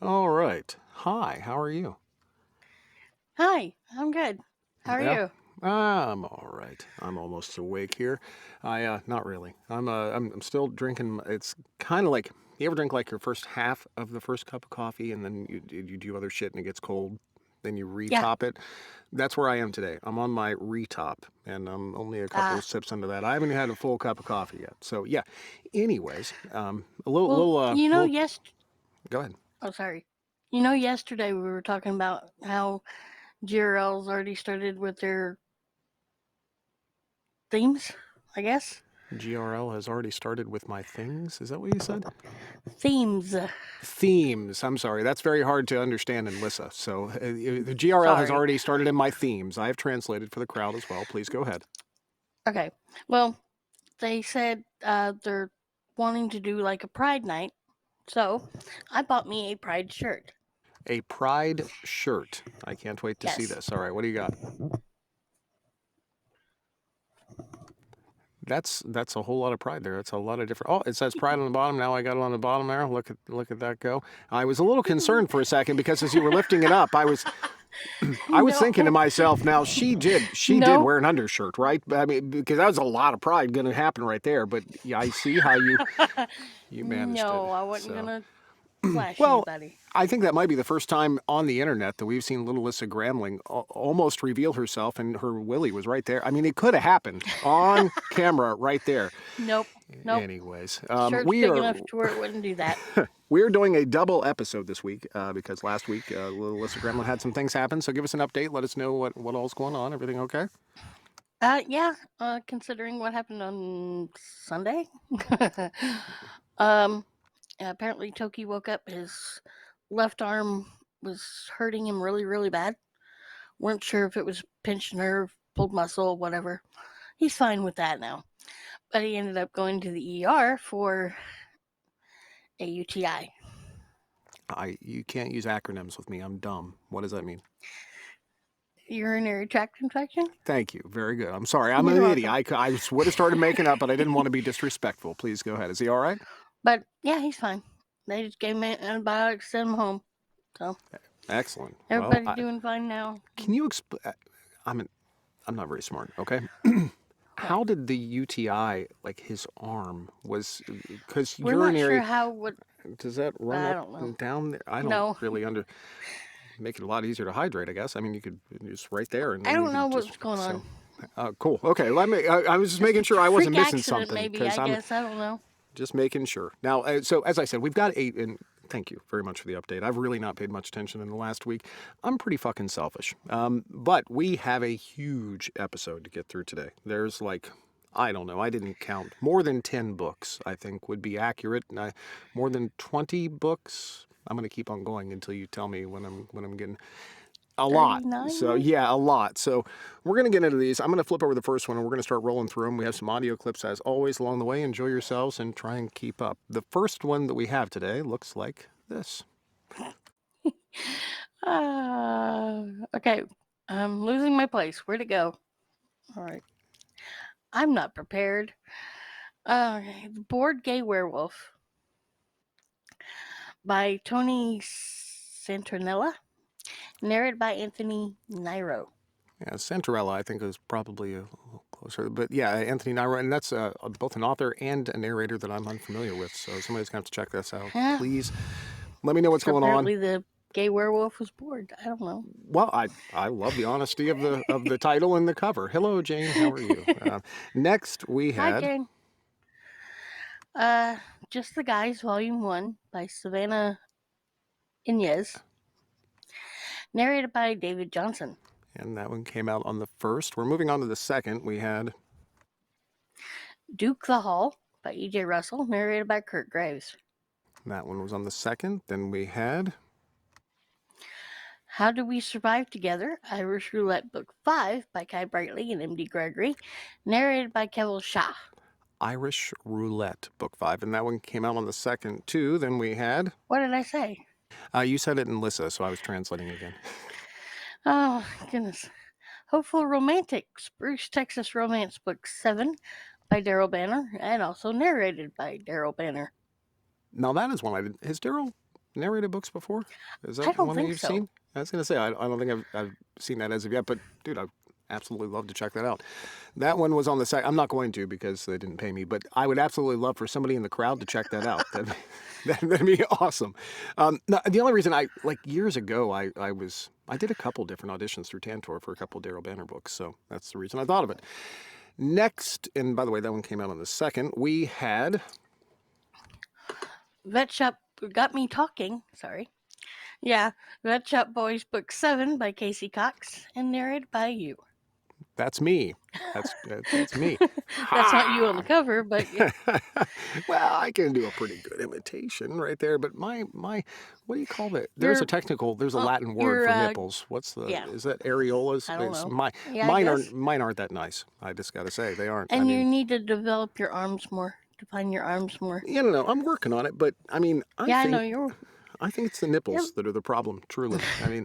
All right. Hi, how are you? Hi, I'm good. How are Yeah. you? I'm all right. I'm almost awake here. Not really. I'm still drinking. It's kind of like you ever drink like your first half of the first cup of coffee, and then you do other shit, and it gets cold. Then you Yeah. retop it. That's where I am today. I'm on my retop, and I'm only a couple Ah, of sips into that. I haven't had a full cup of coffee yet. So yeah. Anyways, a little, well, little. Go ahead. oh, sorry. Yesterday we were talking about how GRL's already started with their themes, I guess. GRL has already started with my things. Is that what you said? Themes. Themes. I'm sorry. That's very hard to understand in Lissa. So the GRL has Sorry. already started in my themes. I have translated for the crowd as well. Please go ahead. Okay. Well, they said they're wanting to do like a Pride night. So I bought me a Pride shirt. A pride shirt. I can't wait to see Yes. this. All right. What do you got? That's a whole lot of pride there. That's a lot of different. Oh, it says pride on the bottom. Now I got it on the bottom there. Look at that go. I was a little concerned for a second because as you were lifting it up, I was thinking to No. myself, now she did No. wear an undershirt, right? I mean, because that was a lot of pride going to happen right there. But yeah, I see how you managed it. No, I wasn't So gonna flash well, anybody. I think that might be the first time on the internet that we've seen little Lissa Gramling almost reveal herself, and her willy was right there. I mean, it could have happened on camera right there. Nope. Nope. Anyways, Shirt's big enough to where it wouldn't do that. we're doing a double episode this week because last week little Lissa Gremlin had some things happen. So give us an update. Let us know what all's going on. Everything okay? Yeah. Considering what happened on Sunday, um, apparently Toki woke up. His left arm was hurting him really, really bad. Weren't sure if it was pinched nerve, pulled muscle, whatever. He's fine with that now, but he ended up going to the ER for a UTI. You can't use acronyms with me. I'm dumb. What does that mean? Urinary tract infection. Thank you. Very good. I'm sorry. I'm You're an idiot. welcome. I would have started making up, but I didn't want to be disrespectful. Please go ahead. Is he all right? But yeah, he's fine. They just gave him antibiotics, sent him home. So Excellent. Well, everybody's doing fine now. can you explain? I'm not very smart. Okay. Okay. How did the UTI, like his arm, was because We're not sure urinary? how what Does that run I up don't know. and down there? I don't No, really make it a lot easier to hydrate. I guess. I mean, you could just right there, and I then you don't know could just what's going so. on. Cool. Okay. Let me. I was just Just a making sure I wasn't freak missing accident, something maybe. because I I'm guess I don't know. just making sure. Now, so as I said, we've got eight, and thank you very much for the update. I've really not paid much attention in the last week. I'm pretty fucking selfish. But we have a huge episode to get through today. There's like, I don't know, I didn't count. More than 10 books, I think, would be accurate. And more than 20 books. I'm going to keep on going until you tell me when I'm getting a lot. 39, So maybe? yeah, a lot. So we're gonna get into these. I'm gonna flip over the first one, and we're gonna start rolling through them. We have some audio clips as always along the way. Enjoy yourselves and try and keep up. The first one that we have today looks like this. Okay. I'm losing my place. Where'd it go? All right. I'm not prepared. The Bored Gay Werewolf by Tony Santronella, narrated by Anthony Nairo. Yeah, Santarella, I think, is probably a little closer. But yeah, Anthony Naira, and that's both an author and a narrator that I'm unfamiliar with. So somebody's gonna have to check this out. Yeah. Please let me know what's going on. Apparently, the gay werewolf was bored. I don't know. Well, I love the honesty of the title and the cover. Hello, Jane. How are you? Next, we Hi, had Jane. Just the Guys, Volume 1 by Savannah Inez, narrated by David Johnson. and that one came out on the first. We're moving on to the second. We had Duke the Hall by E.J. Russell, narrated by Kurt Graves. that one was on the second. Then we had How Do We Survive Together? Irish Roulette Book 5 by Kai Brightly and M.D. Gregory, narrated by Keval Shah. Irish Roulette, Book 5, and that one came out on the second too. Then we had What did I say? you said it in Lissa, so I was translating again. Oh, goodness. Hopeful Romantic, Spruce, Texas Romance Book 7 by Daryl Banner, and also narrated by Daryl Banner. Now that is one I did. Has Daryl narrated books before? Is I that don't one that think you've so. seen? I was gonna say I don't think I've seen that as of yet, but dude, I'd absolutely love to check that out. That one was on the site. I'm not going to because they didn't pay me, but I would absolutely love for somebody in the crowd to check that out. That'd be awesome. No, the only reason years ago I did a couple different auditions through Tantor for a couple Daryl Banner books, so that's the reason I thought of it. Next, and by the way, that one came out on the 2nd. We had Vet Shop Got Me Talking. Sorry. Yeah, Vet Shop Boys Book 7 by Casey Cox and narrated by you. That's me. That's me. That's not you on the Ha! cover, but Well, I can do a pretty good imitation right there, but my what do you call that? There's you're a Latin word you're for nipples. yeah. Is that areolas? I don't know. Yeah, I Mine guess. aren't that nice. I just got to say they aren't. I And you mean, need to develop your arms more, define your arms more. you know, I'm working on it, but I mean, Yeah, I know you're. I think it's the Yep. nipples that are the problem, truly. I mean,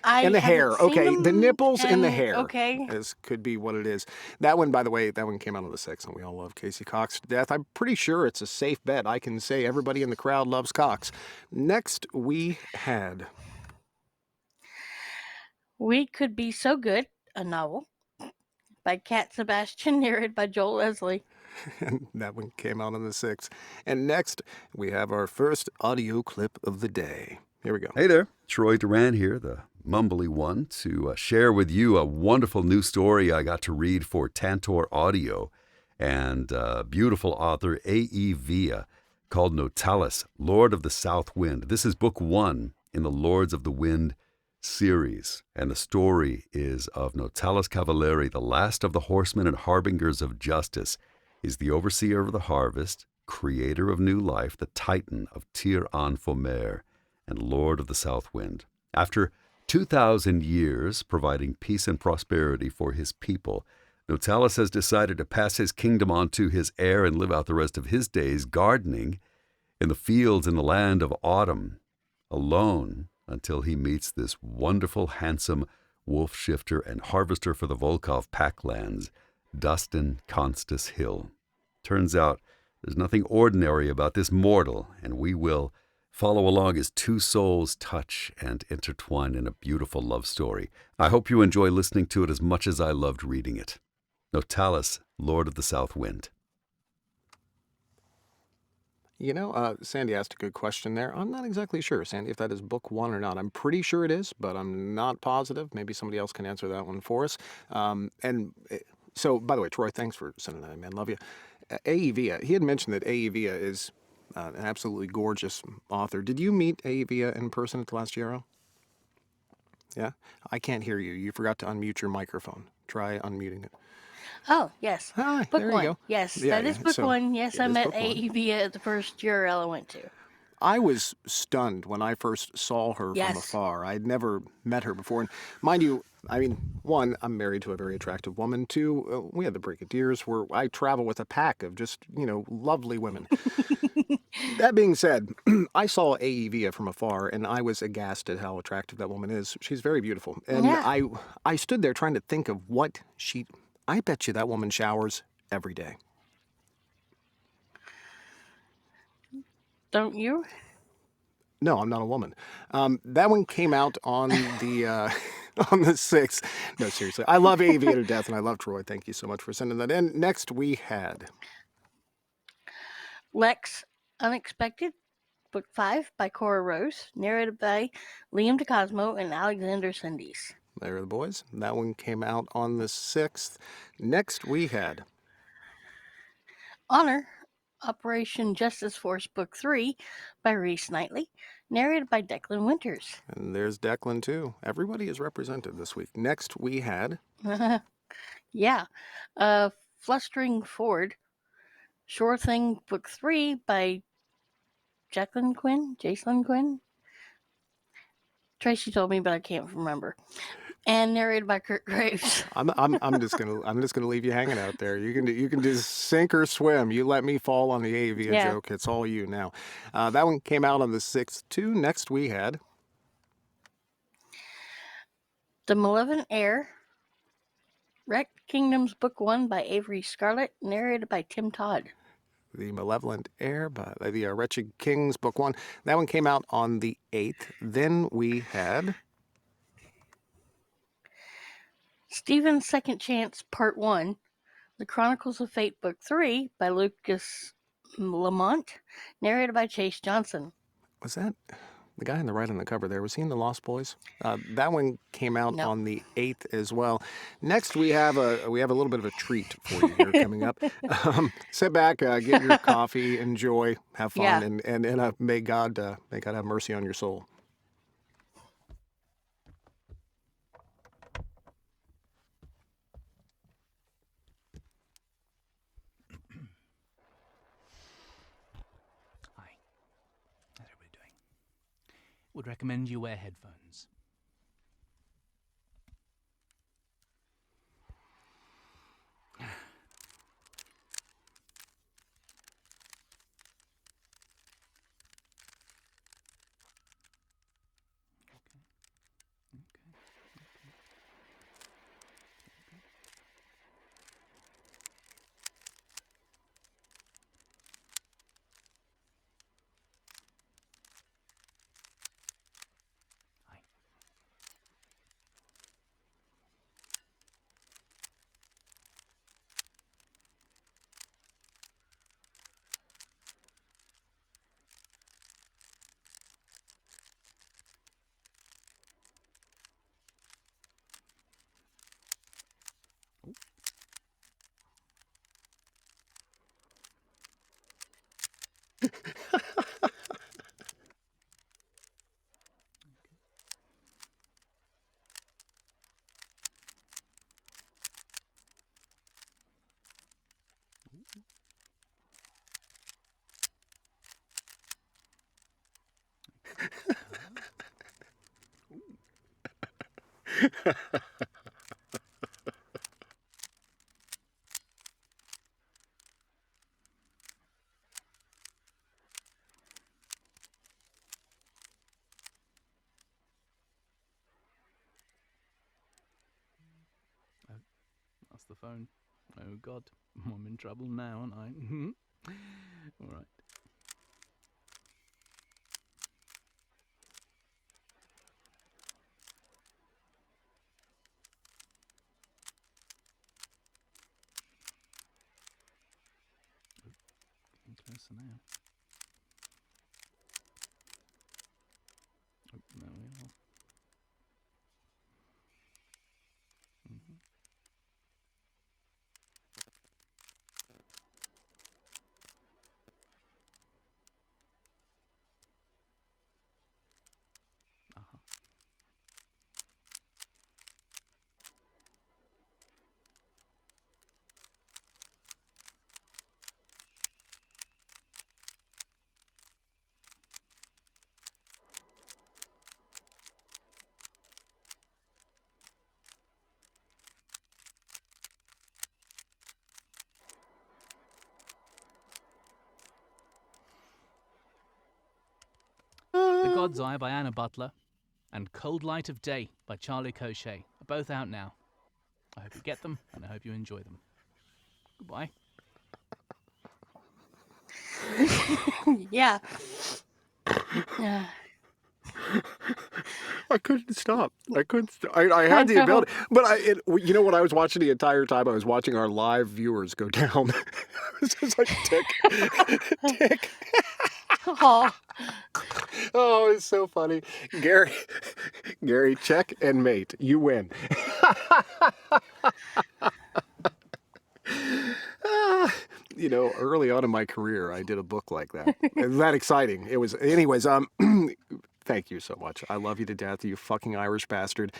I and the haven't hair. seen Okay, the them, nipples and the and hair okay. could be what it is. That one, by the way, that one came out on the 6th, and we all love Casey Cox to death. I'm pretty sure it's a safe bet. I can say everybody in the crowd loves Cox. Next, we had We Could Be So Good, a novel by Cat Sebastian, narrated by Joel Leslie. and that one came out on the 6th. And next, we have our first audio clip of the day. Here we go. Hey there, Troy Duran here, the mumbly one, to share with you a wonderful new story I got to read for Tantor Audio and beautiful author A.E. Villa called Notalis, Lord of the South Wind. This is book 1 in the Lords of the Wind series, and the story is of Notalis Cavalieri, the last of the horsemen and harbingers of justice. He's the overseer of the harvest, creator of new life, the titan of Tir an Fomer, and Lord of the South Wind. After 2,000 years providing peace and prosperity for his people, Notalis has decided to pass his kingdom on to his heir and live out the rest of his days gardening in the fields in the land of autumn, alone until he meets this wonderful, handsome wolf shifter and harvester for the Volkov packlands, Dustin Constas Hill. Turns out there's nothing ordinary about this mortal, and we will follow along as two souls touch and intertwine in a beautiful love story. I hope you enjoy listening to it as much as I loved reading it. Notalis, Lord of the South Wind. You know, Sandy asked a good question there. I'm not exactly sure, Sandy, if that is book 1 or not. I'm pretty sure it is, but I'm not positive. Maybe somebody else can answer that one for us. So, by the way, Troy, thanks for sending that in, man. Love you. A.E. Villa, he had mentioned that A.E. Villa is an absolutely gorgeous author. Did you meet A.E. Villa in person at the last GRO? Yeah? I can't hear you. You forgot to unmute your microphone. Try unmuting it. Oh, yes. Hi, Book there 1. you go. Yes, Yeah, that is yeah. book So, 1. Yes, it I is met book 1. A.E. Villa at the first URL I went to. I was stunned when I first saw her Yes. from afar. I'd never met her before. And mind you, I mean, 1, I'm married to a very attractive woman. 2, we had the Brigadiers where I travel with a pack of just, lovely women. That being said, I saw A.E. Villa from afar, and I was aghast at how attractive that woman is. She's very beautiful. And Yeah. I stood there trying to think of what I bet you that woman showers every day. Don't you? No, I'm not a woman. That one came out on the on the 6th. No, seriously. I love A.E. Villa to death, and I love Troy. Thank you so much for sending that in. Next, we had Lex Unexpected, book 5 by Cora Rose, narrated by Liam DeCosmo and Alexander Sundis. There are the boys. That one came out on the 6th. Next, we had Honor, Operation Justice Force, book 3 by Reese Knightley, narrated by Declan Winters. And there's Declan, too. Everybody is represented this week. Next, we had Yeah. Flustering Ford, Sure Thing, book 3 by Jacelyn Quinn. Tracy told me, but I can't remember. And narrated by Kurt Graves. I'm just gonna leave you hanging out there. You can just sink or swim. You let me fall on the A.E. Villa Yeah. joke. It's all you now. That one came out on the 6th, too. Next, we had The Malevolent Heir, Wrecked Kingdoms, book 1 by Avery Scarlett, narrated by Tim Todd. The Malevolent Heir by the Wretched Kings, Book 1. That one came out on the 8th. Then we had... Stephen's Second Chance, Part 1, The Chronicles of Fate, Book 3 by Lucas Lamont, narrated by Chase Johnson. Was that the guy on the right on the cover there? Was he in The Lost Boys? That one came out on the 8th as well. Next, we have a little bit of a treat for you here coming up. Sit back, get your coffee, enjoy, have fun, and may God have mercy on your soul. Would recommend you wear headphones. That's the phone. Oh God, I'm in trouble now, aren't I? All right. Getting closer now. Oh, there we are. The God's Eye by Anna Butler and Cold Light of Day by Charlie Cochet are both out now. I hope you get them and I hope you enjoy them. Goodbye. Yeah. I couldn't stop. I had the ability, but you know what? I was watching the entire time. I was watching our live viewers go down. It was just like tick, tick. Oh. Oh, it's so funny. Gary, check and mate. You win. You know, early on in my career, I did a book like that. It was that exciting. It was, anyways. Thank you so much. I love you to death, you fucking Irish bastard.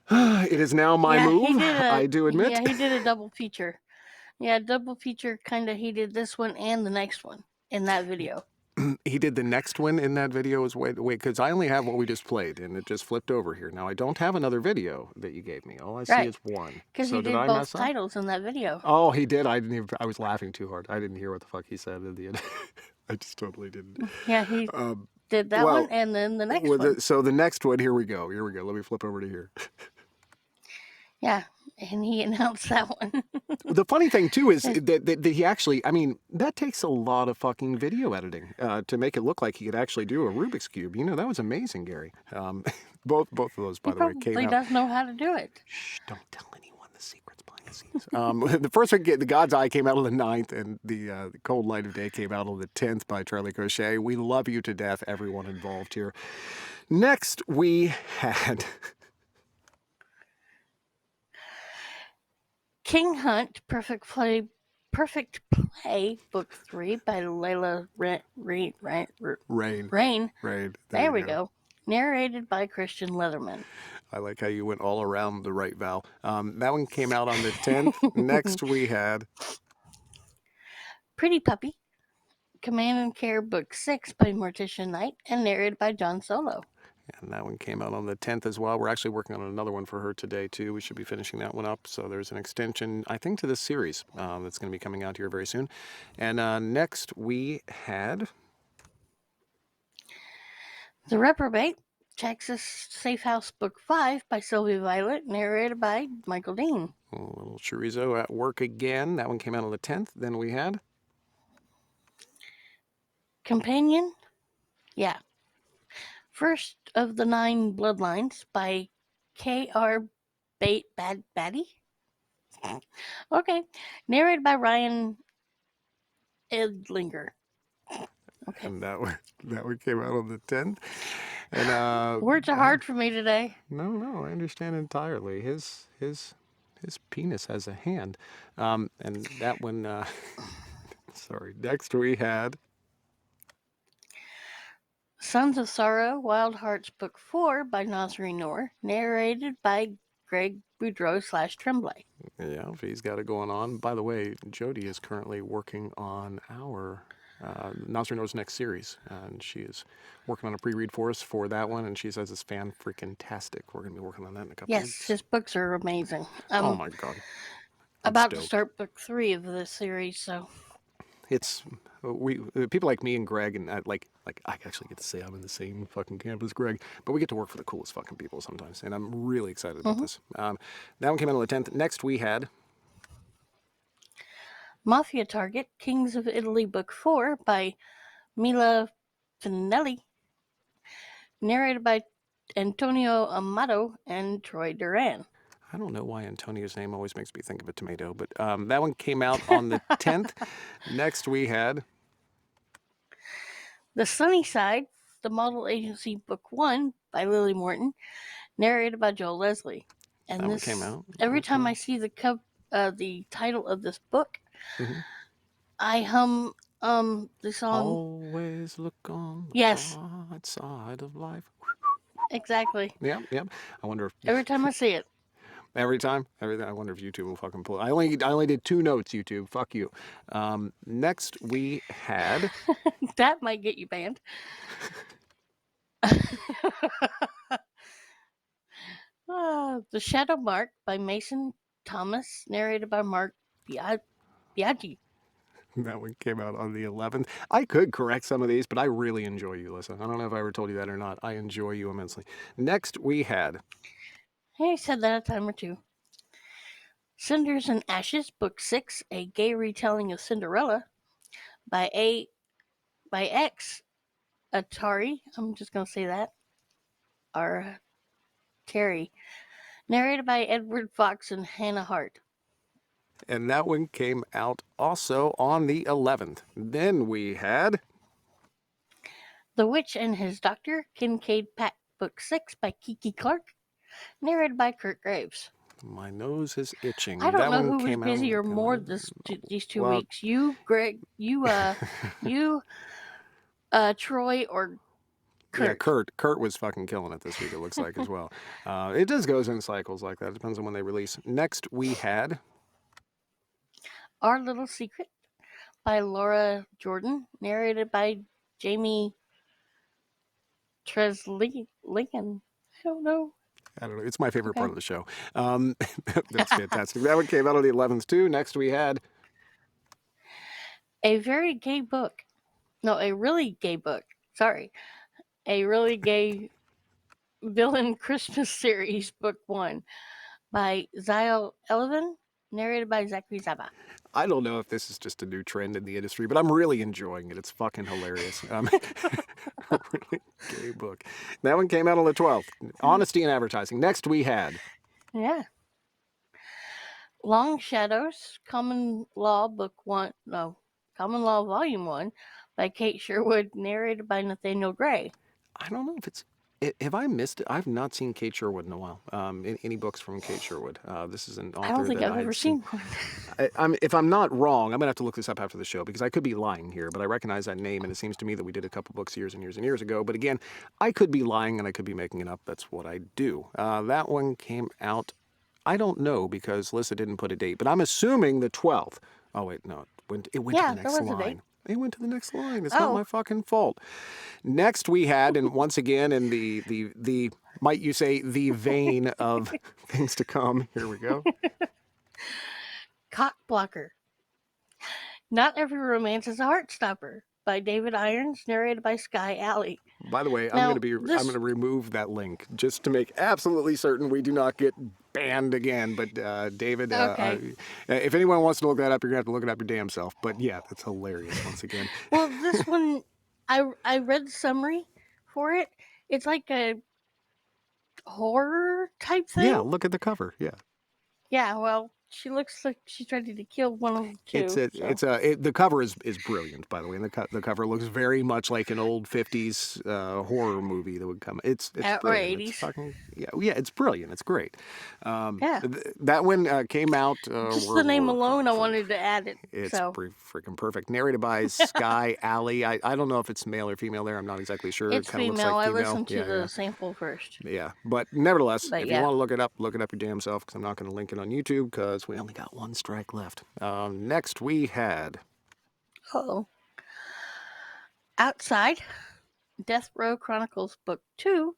It is now my move. I do admit. Yeah, he did a double feature. Yeah, double feature. Kind of. He did this one and the next one in that video. He did the next one in that video as wait, because I only have what we just played, and it just flipped over here. Now I don't have another video that you gave me. All I see is one. Because he did both titles in that video. Oh, he did. I was laughing too hard. I didn't hear what the fuck he said at the end. I just totally didn't. Yeah, he did that one and then the next one. So the next one, here we go. Let me flip over to here. Yeah, and he announced that one. The funny thing too is that he actually, I mean, that takes a lot of fucking video editing to make it look like he could actually do a Rubik's Cube. You know, that was amazing, Gary. Both of those, by He the way, came probably out. does know how to do it. Shh, don't tell anyone the secrets behind the scenes. The first one, The God's Eye, came out on the 9th, and the Cold Light of Day came out on the 10th by Charlie Crochet. We love you to death, everyone involved here. Next, we had King Hunt, Perfect Play, Book 3 by Layla Rain. Rain. There we you go. Narrated by Christian Leatherman. I like how you went all around the right, Val. That one came out on the 10th. Next, we had Pretty Puppy, Command and Care Book 6 by Morticia Knight and narrated by John Solo. And that one came out on the 10th as well. We're actually working on another one for her today, too. We should be finishing that one up. So there's an extension, I think, to this series that's going to be coming out here very soon. And next we had The Reprobate, Texas Safe House Book 5 by Sylvia Violet, narrated by Michael Dean. a little chorizo at work again. That one came out on the 10th. Then we had Companion? Yeah. First of the 9 Bloodlines by K.R. Batty? Okay. Narrated by Ryan Edlinger. Okay. And that one came out on the 10th. And words are hard for me today. No, I understand entirely. His penis has a hand. And that one sorry. Next we had Sons of Sorrow, Wild Hearts Book 4 by Nasri Noor, narrated by Greg Boudreau / Tremblay. Yeah, he's got it going on. By the way, Jody is currently working on our Nasri Noor's next series, and she is working on a pre-read for us for that one, and she says it's fan-freaking-tastic. We're going to be working on that in a couple Yes, weeks. his books are amazing. Oh my God. About to start book 3 of this series, so it's people like me and Greg and like I actually get to say I'm in the same fucking camp as Greg, but we get to work for the coolest fucking people sometimes, and I'm really excited about this. That one came out on the 10th. Next we had Mafia Target, Kings of Italy Book 4 by Mila Finelli, narrated by Antonio Amato and Troy Duran. I don't know why Antonio's name always makes me think of a tomato, but that one came out on the 10th. Next we had The Sunny Side, The Model Agency Book 1 by Lily Morton, narrated by Joel Leslie. And that this one came out. Every time I see the title of this book, I hum the song. Always look on the bright side of life. Exactly. Yep. I wonder if Every time I see it. Every time. I wonder if YouTube will fucking pull it. I only did 2 notes, YouTube. Fuck you. Next we had That might get you banned. The Shadow Mark by Mason Thomas, narrated by Mark Biaggi. That one came out on the 11th. I could correct some of these, but I really enjoy you, Lisa. I don't know if I ever told you that or not. I enjoy you immensely. Next we had Hey, I said that a time or two. Cinders and Ashes, Book 6, a gay retelling of Cinderella by X Atari. I'm just going to say that. Or Terry. Narrated by Edward Fox and Hannah Hart. And that one came out also on the 11th. Then we had The Witch and His Doctor, Kincaid Pack, Book 6 by Kiki Clark, narrated by Kurt Graves. My nose is itching. I don't that know one who came was busy out or more these 2 weeks. You, Greg, you, Troy, or Kurt. Yeah, Kurt was fucking killing it this week, it looks like, as well. It just goes in cycles like that. It depends on when they release. Next, we had Our Little Secret by Laura Jordan, narrated by Jamie Treslian. I don't know. It's my favorite part of the show. That's fantastic. That one came out on the 11th, too. Next, we had A Very Gay Book. No, a really gay book. Sorry. A Really Gay Villain Christmas Series, Book 1 by Zyle Elvin, narrated by Zachary Zaba. I don't know if this is just a new trend in the industry, but I'm really enjoying it. It's fucking hilarious. A really gay book. That one came out on the 12th. Honesty in Advertising. Next we had... Yeah. Long Shadows, Common Law Common Law Volume 1 by Kate Sherwood, narrated by Nathaniel Gray. I don't know if it's... Have I missed it? I've not seen Kate Sherwood in a while. Any books from Kate Sherwood. This is an author I don't think that I've ever seen one. if I'm not wrong, I'm going to have to look this up after the show because I could be lying here, but I recognize that name, and it seems to me that we did a couple books years and years and years ago. But again, I could be lying and I could be making it up. That's what I do. That one came out, I don't know because Lissa didn't put a date, but I'm assuming the 12th. Oh, wait, no. It went Yeah, to the there next was a date. line. It went to the next line. It's not Oh. my fucking fault. Next we had, and once again in the might you say, the vein of things to come, here we go. Cock Blocker. Not Every Romance is a Heartstopper by David Irons, narrated by Sky Alley. By the way, Now, I'm going to remove that link just to make absolutely certain we do not get banned again. But David, Okay. If anyone wants to look that up, you're going to have to look it up your damn self. But yeah, that's hilarious once again. Well, this one, I read the summary for it. It's like a horror type thing. Yeah, look at the cover. Yeah. Yeah, well, she looks like she's ready to kill one of the two. The cover is brilliant, by the way, and the cover looks very much like an old 50s horror movie that would come. It's Or brilliant. 80s. It's fucking, yeah, it's brilliant. It's great. Yeah. That one came out. Just the name alone, I wanted to add it. It's So freaking perfect. Narrated by Sky Alley. I don't know if it's male or female there. I'm not exactly sure. it's It kind of female. looks like I female. listened to yeah, the sample first. yeah. But nevertheless, But if yeah. you want to look it up your damn self because I'm not going to link it on YouTube because we only got one strike left. Next we had... Uh-oh. Outside, Death Row Chronicles Book 2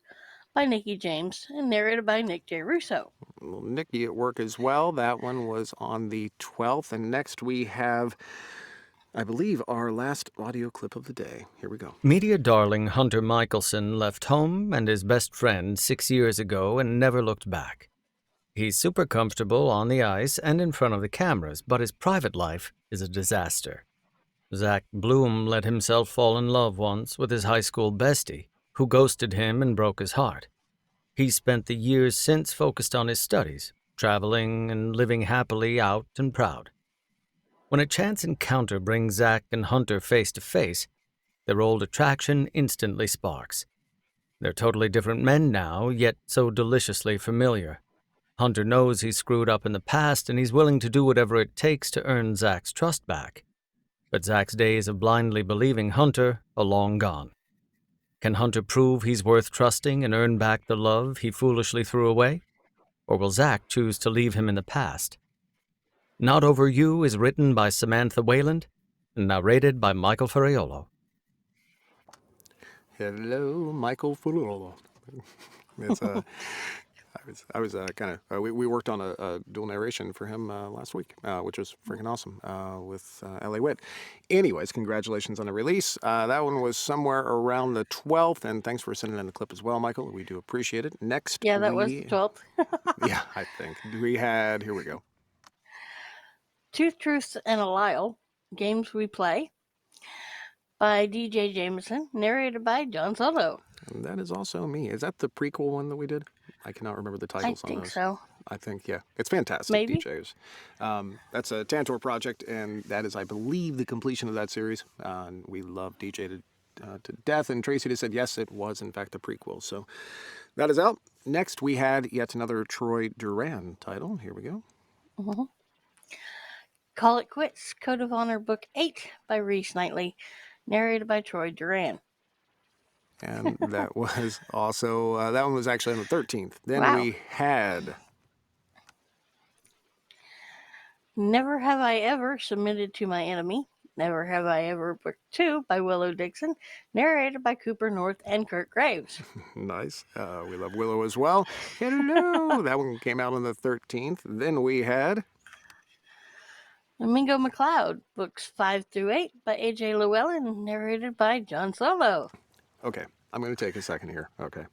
by Nikki James and narrated by Nick J. Russo. Well, Nikki at work as well. That one was on the 12th. And next we have, I believe, our last audio clip of the day. Here we go. Media darling Hunter Michelson left home and his best friend 6 years ago and never looked back. He's super comfortable on the ice and in front of the cameras, but his private life is a disaster. Zach Bloom let himself fall in love once with his high school bestie, who ghosted him and broke his heart. He's spent the years since focused on his studies, traveling and living happily out and proud. When a chance encounter brings Zach and Hunter face to face, their old attraction instantly sparks. They're totally different men now, yet so deliciously familiar. Hunter knows he's screwed up in the past and he's willing to do whatever it takes to earn Zach's trust back. But Zach's days of blindly believing Hunter are long gone. Can Hunter prove he's worth trusting and earn back the love he foolishly threw away? Or will Zach choose to leave him in the past? Not Over You is written by Samantha Wayland and narrated by Michael Ferraiolo. Hello, Michael Furolo. It's I was kind of we worked on a dual narration for him last week, which was freaking awesome with LA Wit. Anyways, congratulations on the release. That one was somewhere around the 12th, and thanks for sending in the clip as well, Michael. We do appreciate it. Next, Yeah, that was the 12th. Yeah, I think we had. Here we go. Two Truths and a Lyle, Games We Play by DJ Jameson, narrated by John Soto. And that is also me. Is that the prequel one that we did? I cannot remember the titles I on think those. so. I think, yeah. It's fantastic, Maybe. DJs. That's a Tantor project, and that is, I believe, the completion of that series. And we love DJ to death, and Tracy just said, yes, it was, in fact, a prequel. So that is out. Next, we had yet another Troy Duran title. Here we go. Mm-hmm. Call It Quits, Code of Honor Book 8 by Reese Knightley, narrated by Troy Duran. And that was also, that one was actually on the 13th. Then Wow. we had... Never Have I Ever Submitted to My Enemy, Never Have I Ever Book 2 by Willow Dixon, narrated by Cooper North and Kurt Graves. Nice. We love Willow as well. Hello. That one came out on the 13th. Then we had... Mingo McLeod, Books 5 through 8 by A.J. Llewellyn, narrated by John Solo. Okay, I'm going to take a second here. Okay.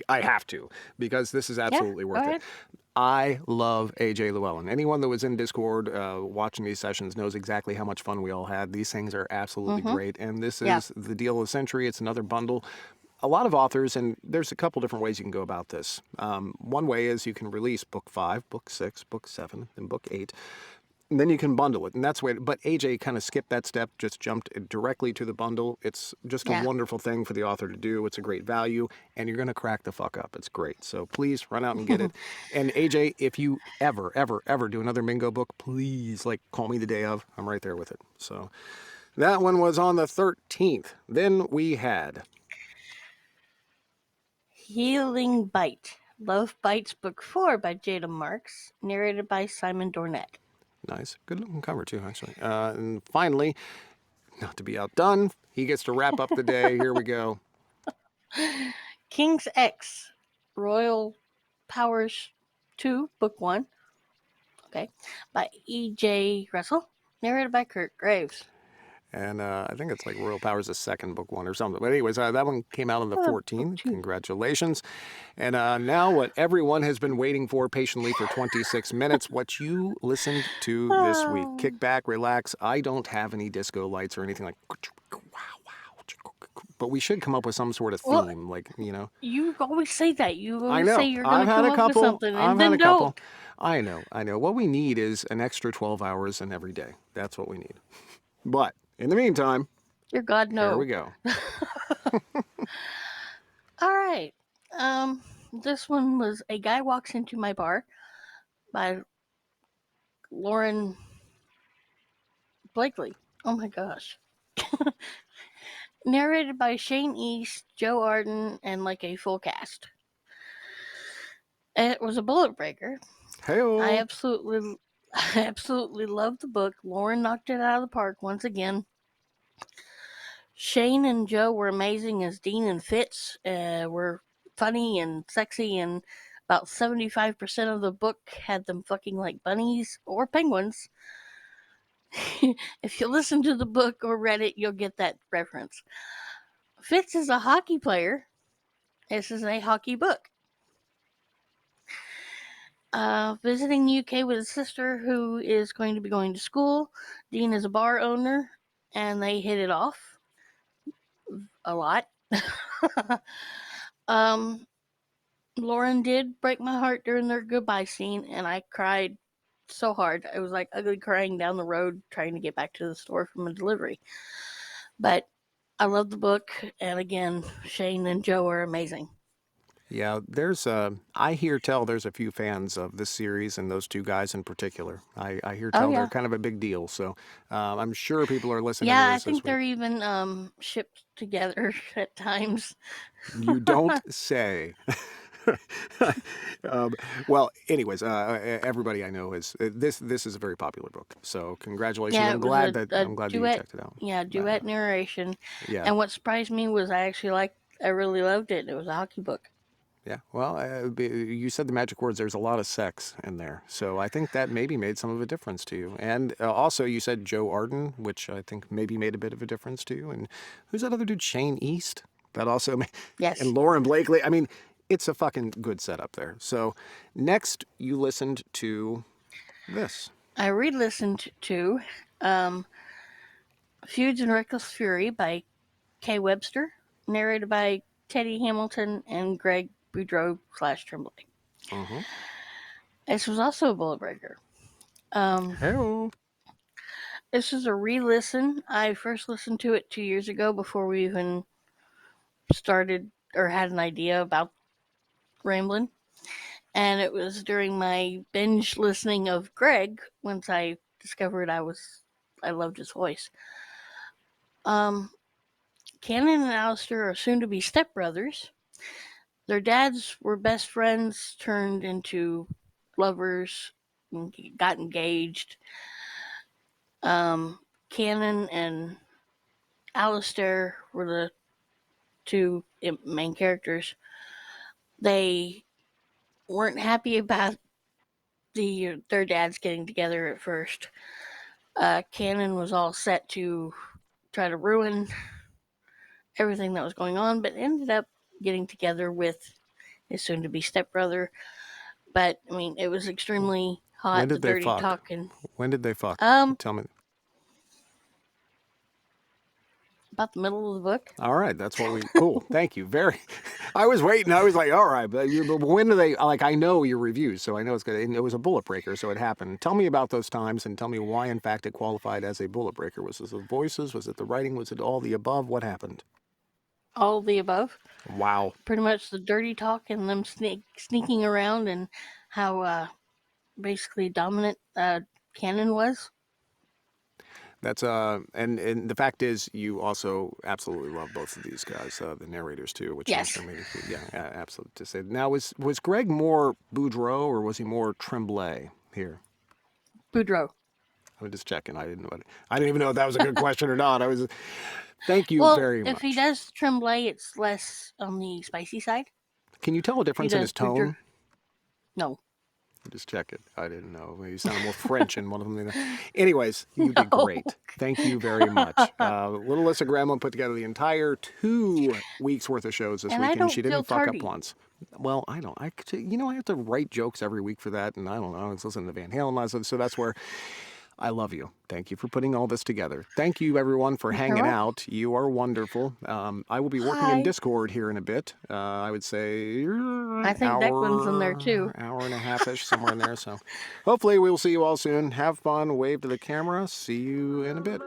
I have to, because this is absolutely go worth it. ahead. I love AJ Llewellyn. Anyone that was in Discord watching these sessions knows exactly how much fun we all had. These things are absolutely great. And this Yeah. is the deal of the century. It's another bundle. A lot of authors, and there's a couple different ways you can go about this. One way is you can release book 5, book 6, book 7, and book 8. And then you can bundle it, and that's where. But AJ kind of skipped that step, just jumped directly to the bundle. It's just a Yeah. wonderful thing for the author to do. It's a great value, and you're going to crack the fuck up. It's great. So please run out and get it. And AJ, if you ever do another Mingo book, please call me the day of. I'm right there with it. So that one was on the 13th. Then we had Healing Bite. Love Bites Book 4 by Jada Marks, narrated by Simon Dornett. nice, good looking cover too, actually. And finally, not to be outdone, he gets to wrap up the day. Here we go. King's X, Royal Powers 2, Book 1. Okay. By E.J. Russell, narrated by Kurt Graves. And I think it's Royal Powers, the second book one or something. But anyways, that one came out on the 14th. Congratulations. And now what everyone has been waiting for patiently for 26 minutes, what you listened to this week. Kick back, relax. I don't have any disco lights or anything but we should come up with some sort of theme, You always say that. You I always know. say you're going I've to had come a up couple. with something, I've and had then a couple. don't. I know. What we need is an extra 12 hours in every day. That's what we need. But in the meantime, Your God, no. here we go. All right. This one was A Guy Walks Into My Bar by Lauren Blakely. Oh my gosh. Narrated by Shane East, Joe Arden, and a full cast. It was a bullet breaker. Hey-o. I absolutely loved the book. Lauren knocked it out of the park once again. Shane and Joe were amazing as Dean and Fitz. Were funny and sexy, and about 75% of the book had them fucking like bunnies or penguins. If you listen to the book or read it, you'll get that reference. Fitz is a hockey player. This is a hockey book. Visiting the UK with his sister, who is going to be going to school. Dean is a bar owner, and they hit it off a lot. Lauren did break my heart during their goodbye scene, and I cried so hard. I was ugly crying down the road trying to get back to the store from a delivery. But I love the book, and again, Shane and Joe are amazing. Yeah, I hear tell there's a few fans of this series and those two guys in particular. I hear tell they're kind of a big deal. So I'm sure people are listening to Yeah, I this think week. they're even shipped together at times. You don't say. Well, anyways, everybody I know is this is a very popular book. So congratulations. Yeah, I'm glad that you checked it out. Yeah, duet narration. Yeah. And what surprised me was I really loved it. It was a hockey book. Yeah, well, you said the magic words. There's a lot of sex in there. So I think that maybe made some of a difference to you. And also, you said Joe Arden, which I think maybe made a bit of a difference to you. And who's that other dude? Shane East? That also Yes. And Lauren Blakely. I mean, it's a fucking good setup there. So next, you listened to this. I re-listened to Feuds and Reckless Fury by Kay Webster, narrated by Teddy Hamilton and Greg Boudreau / Tremblay. Mm-hmm. This was also a bullet breaker. Hello. This is a re-listen. I first listened to it 2 years ago before we even started or had an idea about Ramblin. And it was during my binge listening of Greg once I discovered I loved his voice. Cannon and Alistair are soon to be stepbrothers. Their dads were best friends, turned into lovers, and got engaged. Cannon and Alistair were the two main characters. They weren't happy about their dads getting together at first. Cannon was all set to try to ruin everything that was going on, but ended up getting together with his soon-to-be stepbrother. But I mean, it was extremely hot. When did the they dirty fuck? talking. When did they fuck? Um, Tell me. about the middle of the book. All right, that's what we. Cool. Thank you. I was waiting. I was like, all right, but when do they? Like, I know your reviews, so I know it's good. And it was a bullet breaker, so it happened. Tell me about those times, and tell me why, in fact, it qualified as a bullet breaker. Was it the voices? Was it the writing? Was it all the above? What happened? All the above. Wow. Pretty much the dirty talk and them sneaking around, and how basically dominant Cannon was. That's and the fact is, you also absolutely love both of these guys, the narrators too, which Yes. is amazing. Yeah, absolutely. To say now, was Greg more Boudreaux or was he more Tremblay here? Boudreaux. I'm just checking. I didn't even know if that was a good question or not. Thank you Well, very much. if he does Tremblay, it's less on the spicy side. Can you tell a difference in his does Boudreaux- tone? No. Just check it. I didn't know. You sounded more French in one of them. Anyways, you did No. great. Thank you very much. Little Alyssa Gramling put together the entire 2 weeks worth of shows this And week, I and don't she feel didn't fuck tardy. up once. Well, I don't. I have to write jokes every week for that, and I don't know. I was listening to Van Halen last week, so that's where I love you. Thank you for putting all this together. Thank you, everyone, for hanging out. You are wonderful. I will be working in Hi. Discord here in a bit. I would say I think Declan's in there too. hour and a half-ish, somewhere in there. So hopefully we will see you all soon. Have fun. Wave to the camera. See you in a bit.